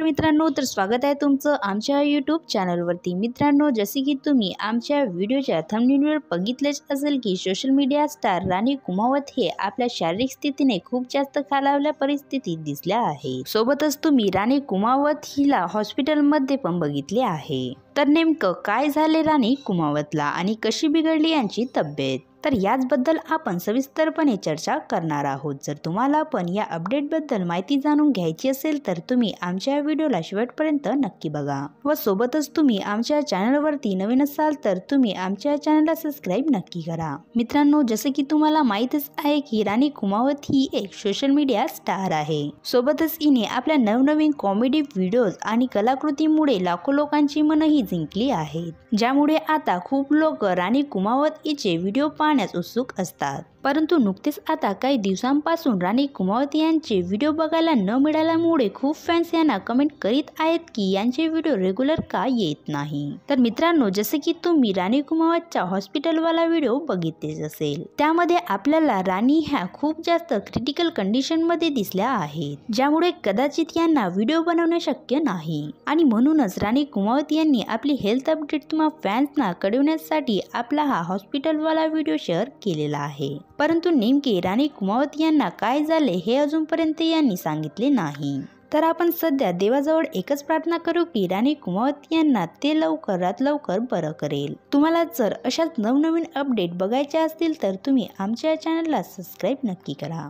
नमस्कार मित्रांनो, तर स्वागत आहे तुमचं आमच्या यूट्यूब चॅनलवरती। मित्रांनो, जसे की तुम्ही आमच्या व्हिडिओच्या थंबनेलवर बघितलेच असेल की सोशल मीडिया स्टार राणी कुमावत हे आपल्या शारीरिक स्थितीने खूप जास्त खालावल्या परिस्थितीत दिसल्या आहे। सोबतच तुम्ही राणी कुमावत हिला हॉस्पिटलमध्ये पण बघितले आहे। तर नेमकं काय झाले राणी कुमावतला आणि कशी बिघडली यांची तब्येत, तर याचबद्दल आपण सविस्तरपणे चर्चा करणार आहोत। जर तुम्हाला पण या अपडेटबद्दल माहिती जाणून घ्यायची असेल तर तुम्ही आमच्या व्हिडिओला शेवटपर्यंत नक्की बघा व सोबतच तुम्ही आमच्या चॅनलवरती नवीन असाल तर तुम्ही आमच्या चॅनलला सबस्क्राइब नक्की करा। मित्रांनो, जसे की तुम्हाला माहीतच आहे की राणी कुमावत ही एक सोशल मीडिया स्टार आहे। सोबतच हिने आपल्या नवनवीन कॉमेडी व्हिडिओज आणि कलाकृतीमुळे लाखो लोकांची मनही जिंकली आहेत, ज्यामुळे आता खूप लोक राणी कुमावत हिचे व्हिडिओ पाहण्यास उत्सुक असतात। परंतु नुकतेच आता काही दिवसांपासून राणी कुमावत यांचे व्हिडिओ बघायला न मिळाल्यामुळे खूप फॅन्स यांना कमेंट करीत आहेत की यांचे व्हिडिओ रेग्युलर का येत नाही। तर मित्रांनो, जसे की तुम्ही राणी कुमावतचा हॉस्पिटलवाला व्हिडिओ बघितलेच असेल, त्यामध्ये आपल्याला राणी ह्या खूप जास्त क्रिटिकल कंडिशन मध्ये दिसल्या आहेत, ज्यामुळे कदाचित यांना व्हिडिओ बनवणे शक्य नाही आणि म्हणूनच राणी कुमावत यांनी आपली हेल्थ अपडेट तुम्हा फॅन्सना कळवण्यासाठी आपला हा हॉस्पिटलवाला व्हिडिओ शेअर केलेला आहे। परंतु नेमके राणी कुमावत यांना काय झाले हे अजूनपर्यंत यांनी सांगितले नाही। तर आपण सध्या देवाजवळ एकच प्रार्थना करू की राणी कुमावत यांना ते लवकरात लवकर बरं करेल। तुम्हाला जर अशाच नवनवीन अपडेट बघायच्या असतील तर तुम्ही आमच्या चॅनलला सबस्क्राइब नक्की करा।